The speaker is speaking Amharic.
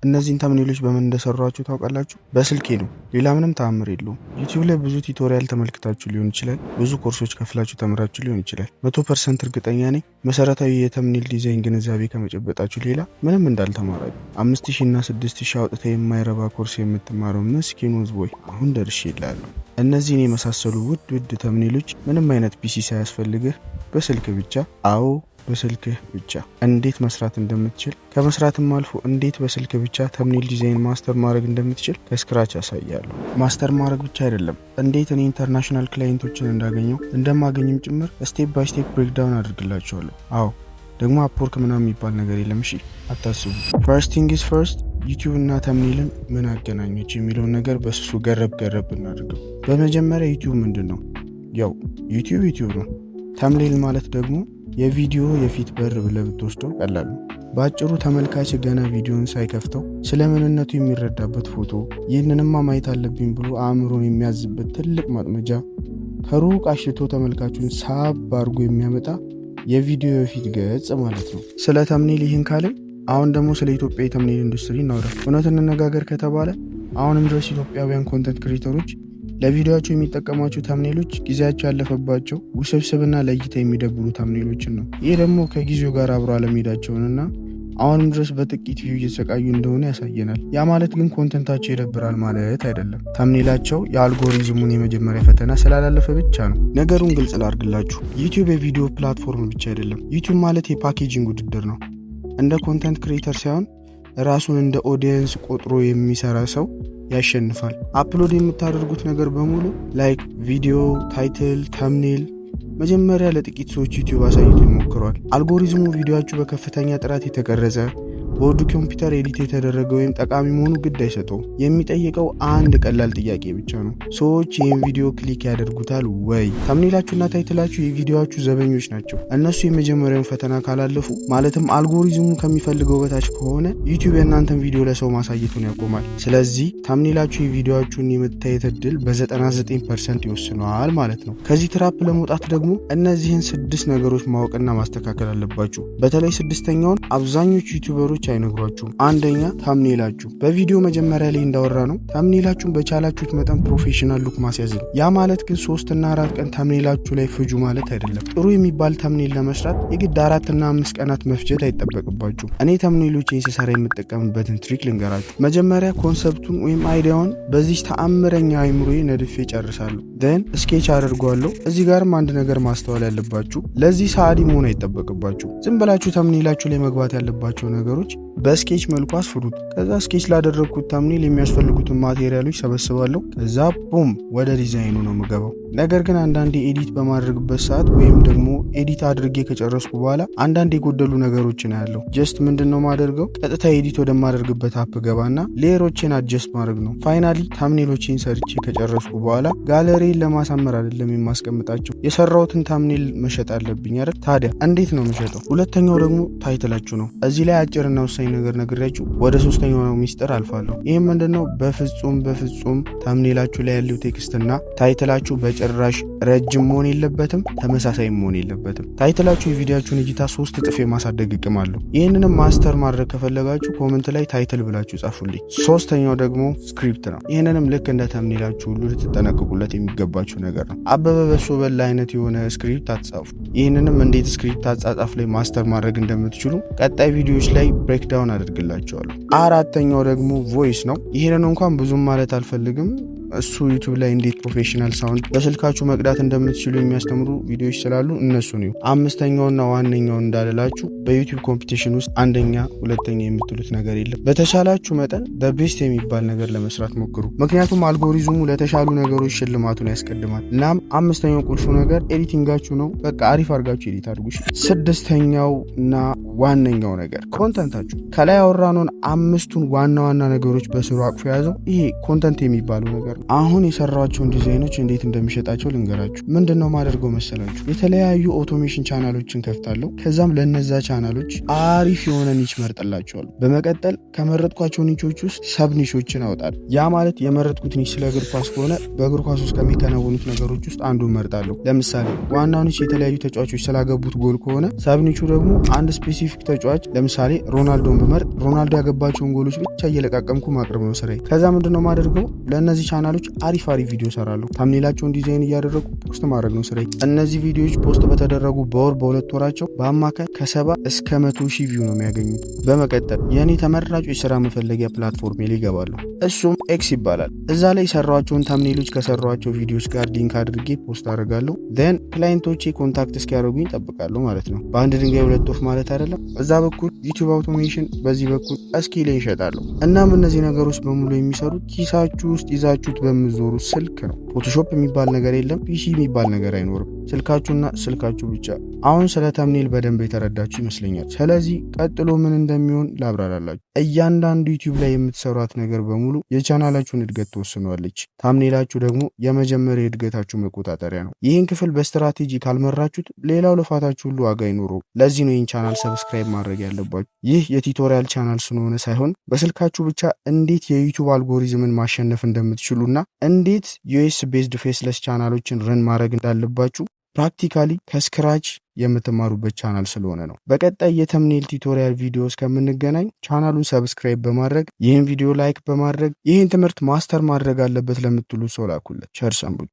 እነዚህን ተምኔሎች በምን እንደሰሯችሁ ታውቃላችሁ? በስልኬ ነው። ሌላ ምንም ተአምር የለውም። ዩቲዩብ ላይ ብዙ ቱቶሪያል ተመልክታችሁ ሊሆን ይችላል። ብዙ ኮርሶች ከፍላችሁ ተምራችሁ ሊሆን ይችላል። 100% እርግጠኛ ነኝ መሰረታዊ የተምኔል ዲዛይን ግንዛቤ ከመጨበጣችሁ ሌላ ምንም እንዳልተማራችሁ። 5000 እና 6000 አውጥተ የማይረባ ኮርስ የምትማረው ምስኪን ቦይ አሁን ደርሼ ይላሉ። እነዚህን የመሳሰሉ ውድ ተምኔሎች ምንም አይነት ፒሲ ሳያስፈልግህ በስልክ ብቻ በስልክህ ብቻ እንዴት መስራት እንደምትችል ከመስራትም አልፎ እንዴት በስልክ ብቻ ተምኔል ዲዛይን ማስተር ማድረግ እንደምትችል ከስክራች ያሳያለሁ። ማስተር ማድረግ ብቻ አይደለም፣ እንዴት እኔ ኢንተርናሽናል ክላይንቶችን እንዳገኘው እንደማገኝም ጭምር ስቴፕ ባይ ስቴፕ ብሬክዳውን አድርግላቸዋለሁ። ደግሞ አፕወርክ ምናምን የሚባል ነገር የለም። እሺ አታስቡ። ፈርስት ቲንግ ኢዝ ፈርስት፣ ዩቲዩብ እና ተምኔልን ምን አገናኘች የሚለውን ነገር በስሱ ገረብ እናድርገው። በመጀመሪያ ዩቲዩብ ምንድን ነው? ያው ዩቲዩብ ነው። ተምኔል ማለት ደግሞ የቪዲዮ የፊት በር ብለህ ብትወስደው ቀላል ነው። በአጭሩ ተመልካች ገና ቪዲዮን ሳይከፍተው ስለ ምንነቱ የሚረዳበት ፎቶ፣ ይህንንማ ማየት አለብኝ ብሎ አእምሮን የሚያዝበት ትልቅ ማጥመጃ፣ ከሩቅ አሽቶ ተመልካቹን ሳብ አድርጎ የሚያመጣ የቪዲዮ የፊት ገጽ ማለት ነው። ስለ ተምኔል ይህን ካልን አሁን ደግሞ ስለ ኢትዮጵያ የተምኔል ኢንዱስትሪ እናውራ። እውነት እንነጋገር ከተባለ አሁንም ድረስ ኢትዮጵያውያን ኮንተንት ክሬተሮች ለቪዲዮአቸው የሚጠቀሟቸው ተምኔሎች ጊዜያቸው ያለፈባቸው ውስብስብና ለእይታ የሚደብሩ ተምኔሎችን ነው። ይህ ደግሞ ከጊዜው ጋር አብሮ አለመሄዳቸውንና አሁንም ድረስ በጥቂት ቪው እየተሰቃዩ እንደሆነ ያሳየናል። ያ ማለት ግን ኮንተንታቸው ይደብራል ማለት አይደለም። ተምኔላቸው የአልጎሪዝሙን የመጀመሪያ ፈተና ስላላለፈ ብቻ ነው። ነገሩን ግልጽ ላድርግላችሁ። ዩቲዩብ የቪዲዮ ፕላትፎርም ብቻ አይደለም። ዩቲዩብ ማለት የፓኬጂንግ ውድድር ነው። እንደ ኮንተንት ክሬተር ሳይሆን ራሱን እንደ ኦዲየንስ ቆጥሮ የሚሰራ ሰው ያሸንፋል። አፕሎድ የምታደርጉት ነገር በሙሉ ላይክ፣ ቪዲዮ፣ ታይትል፣ ተምኔል መጀመሪያ ለጥቂት ሰዎች ዩቲዩብ አሳይቶ ይሞክረዋል። አልጎሪዝሙ ቪዲዮአችሁ በከፍተኛ ጥራት የተቀረጸ በውድ ኮምፒውተር ኤዲት የተደረገ ወይም ጠቃሚ መሆኑ ግድ አይሰጠው። የሚጠይቀው አንድ ቀላል ጥያቄ ብቻ ነው። ሰዎች ይህን ቪዲዮ ክሊክ ያደርጉታል ወይ? ተምኔላችሁና ታይትላችሁ የቪዲዮአችሁ ዘበኞች ናቸው። እነሱ የመጀመሪያውን ፈተና ካላለፉ ማለትም አልጎሪዝሙ ከሚፈልገው በታች ከሆነ ዩቲዩብ የእናንተን ቪዲዮ ለሰው ማሳየቱን ያቆማል። ስለዚህ ተምኔላችሁ የቪዲዮአችሁን የመታየት እድል በ99% ይወስነዋል ማለት ነው። ከዚህ ትራፕ ለመውጣት ደግሞ እነዚህን 6 ነገሮች ማወቅና ማስተካከል አለባችሁ። በተለይ 6ኛውን አብዛኞቹ ዩቲዩበሮች አይነግሯችሁም። አንደኛ ተምኔላችሁ። በቪዲዮ መጀመሪያ ላይ እንዳወራ ነው ተምኔላችሁን በቻላችሁት መጠን ፕሮፌሽናል ሉክ ማስያዝ ነው። ያ ማለት ግን 3 እና 4 ቀን ተምኔላችሁ ላይ ፍጁ ማለት አይደለም። ጥሩ የሚባል ተምኔል ለመስራት የግድ 4 እና 5 ቀናት መፍጀት አይጠበቅባችሁ። እኔ ተምኔሎችን ስሰራ የምጠቀምበትን ትሪክ ልንገራችሁ። መጀመሪያ ኮንሰፕቱን ወይም አይዲያውን በዚህ ተአምረኛ አይምሮዬ ነድፌ ጨርሳለሁ። ደን ስኬች አደርገዋለሁ። እዚህ ጋርም አንድ ነገር ማስተዋል ያለባችሁ፣ ለዚህ ሰዓዲ መሆን አይጠበቅባችሁ። ዝም ብላችሁ ተምኔላችሁ ላይ መግባት ያለባቸው ነገሮች በስኬች መልኩ አስፍሩት። ከዛ ስኬች ላደረግኩት ተምኔል የሚያስፈልጉትን ማቴሪያሎች ሰበስባለሁ። ከዛ ቡም ወደ ዲዛይኑ ነው የምገባው። ነገር ግን አንዳንዴ ኤዲት በማድረግበት ሰዓት ወይም ደግሞ ኤዲት አድርጌ ከጨረስኩ በኋላ አንዳንድ የጎደሉ ነገሮችን ያለው ጀስት ምንድነው ማደርገው፣ ቀጥታ ኤዲት ወደማደርግበት አፕ ገባና ሌየሮችን አጀስት ማድረግ ነው። ፋይናሊ ተምኔሎችን ሰርቼ ከጨረስኩ በኋላ ጋለሪን ለማሳመር አይደለም የማስቀምጣቸው፣ የሰራሁትን ተምኔል መሸጥ አለብኝ አይደል? ታዲያ እንዴት ነው የምሸጠው? ሁለተኛው ደግሞ ታይትላችሁ ነው። እዚህ ላይ አጭርና ወሳኝ ነገር ነግሬያችሁ ወደ 3ኛው ሚስጥር አልፋለሁ። ይህም ምንድነው? በፍጹም ተምኔላችሁ ላይ ያለው ቴክስትና ታይትላችሁ በጭራሽ ረጅም መሆን የለበትም፣ ተመሳሳይ መሆን የለበትም። ታይትላችሁ የቪዲዮአችሁን እይታ 3 እጥፍ የማሳደግ አቅም አለው። ይህንንም ማስተር ማድረግ ከፈለጋችሁ ኮሜንት ላይ ታይትል ብላችሁ ጻፉልኝ። 3ኛው ደግሞ ስክሪፕት ነው። ይህንንም ልክ እንደ ተምኔላችሁ ሁሉ ልትጠነቀቁለት የሚገባችሁ ነገር ነው። አበበ በሶ በላ አይነት የሆነ ስክሪፕት አትጻፉ። ይህንንም እንዴት ስክሪፕት አጻጻፍ ላይ ማስተር ማድረግ እንደምትችሉ ቀጣይ ቪዲዮዎች ላይ ብሬክዳውን አደርግላቸዋለሁ። 4ኛው ደግሞ ቮይስ ነው። ይህንን እንኳን ብዙም ማለት አልፈልግም። እሱ ዩቲዩብ ላይ እንዴት ፕሮፌሽናል ሳውንድ በስልካችሁ መቅዳት እንደምትችሉ የሚያስተምሩ ቪዲዮዎች ስላሉ እነሱ ነው። 5ኛውና ዋነኛው እንዳልላችሁ በዩቲዩብ ኮምፒቲሽን ውስጥ 1ኛ 2ኛ የምትሉት ነገር የለም። በተሻላችሁ መጠን በቤስት የሚባል ነገር ለመስራት ሞክሩ። ምክንያቱም አልጎሪዝሙ ለተሻሉ ነገሮች ሽልማቱን ያስቀድማል። እናም 5ኛው ቁልፉ ነገር ኤዲቲንጋችሁ ነው። በቃ አሪፍ አድርጋችሁ ኤዲት አድርጉ። 6ኛው እና ዋነኛው ነገር ኮንተንታችሁ። ከላይ ያወራነውን 5ቱን ዋና ነገሮች በስሩ አቅፎ የያዘው ይሄ ኮንተንት የሚባለው ነገር ነው። አሁን የሰራኋቸውን ዲዛይኖች እንዴት እንደሚሸጣቸው ልንገራችሁ። ምንድነው ማደርገው መሰላችሁ? የተለያዩ ኦቶሜሽን ቻናሎችን ከፍታለሁ። ከዛም ለነዛ ቻናሎች አሪፍ የሆነ ኒች መርጥላቸዋለሁ። በመቀጠል ከመረጥኳቸው ኒቾች ውስጥ ሰብ ኒቾችን አወጣለሁ። ያ ማለት የመረጥኩት ኒች ስለ እግር ኳስ ከሆነ በእግር ኳስ ውስጥ ከሚከናወኑት ነገሮች ውስጥ አንዱን መርጣለሁ። ለምሳሌ ዋናው ኒች የተለያዩ ተጫዋቾች ስላገቡት ጎል ከሆነ ሰብ ኒቹ ደግሞ አንድ ስፔሲፊክ ተጫዋች ለምሳሌ ሮናልዶን ብመርጥ ሮናልዶ ያገባቸውን ጎሎች ብቻ እየለቃቀምኩ ማቅረብ ነው ስራዬ። ከዛ ምንድነው ማደርገው ለእነዚህ ቻናሎች አሪፍ ቪዲዮ ሰራለሁ። ታምኔላቸውን ዲዛይን እያደረጉ ፖስት ማድረግ ነው ስራዬ። እነዚህ ቪዲዮዎች ፖስት በተደረጉ በወር በሁለት ወራቸው በአማካይ ከ70 እስከ 100 ሺህ ቪው ነው የሚያገኙት። በመቀጠል የኔ ተመራጭ የስራ መፈለጊያ ፕላትፎርም ላይ ይገባለሁ። እሱም ኤክስ ይባላል። እዛ ላይ የሰራኋቸውን ታምኔሎች ከሰራኋቸው ቪዲዮዎች ጋር ሊንክ አድርጌ ፖስት አደርጋለሁ። ደን ክላይንቶቼ ኮንታክት እስኪያደርጉኝ ጠብቃለሁ ማለት ነው። በአንድ ድንጋይ ሁለት ወፍ ማለት አይደለም። እዛ በኩል ዩቲዩብ አውቶሜሽን፣ በዚህ በኩል ስኪል ይሸጣሉ። እናም እነዚህ ነገሮች በሙሉ የሚሰሩት ኪሳችሁ ውስጥ ይዛችሁት በምዞሩ ስልክ ነው። ፎቶሾፕ የሚባል ነገር የለም። ፒሲ የሚባል ነገር አይኖርም። ስልካችሁና ስልካችሁ ብቻ። አሁን ስለ ተምኔል በደንብ የተረዳችሁ ይመስለኛል። ስለዚህ ቀጥሎ ምን እንደሚሆን ላብራራላችሁ። እያንዳንዱ ዩቲዩብ ላይ የምትሰሯት ነገር በሙሉ የቻናላችሁን እድገት ትወስኗለች። ታምኔላችሁ ደግሞ የመጀመሪያ የእድገታችሁ መቆጣጠሪያ ነው። ይህን ክፍል በስትራቴጂ ካልመራችሁት ሌላው ልፋታችሁ ሁሉ ዋጋ አይኖረውም። ለዚህ ነው ይህን ቻናል ሰብስክራይብ ማድረግ ያለባችሁ። ይህ የቱቶሪያል ቻናል ስለሆነ ሳይሆን በስልካችሁ ብቻ እንዴት የዩቲዩብ አልጎሪዝምን ማሸነፍ እንደምትችሉና እንዴት ዩኤስ ቤዝድ ፌስለስ ቻናሎችን ረን ማድረግ እንዳለባችሁ ፕራክቲካሊ ከስክራች የምትማሩበት ቻናል ስለሆነ ነው። በቀጣይ የተምኔል ቱቶሪያል ቪዲዮ እስከምንገናኝ ቻናሉን ሰብስክራይብ በማድረግ ይህን ቪዲዮ ላይክ በማድረግ ይህን ትምህርት ማስተር ማድረግ አለበት ለምትሉ ሰው ላኩለት። ቸር ሰንብቱ።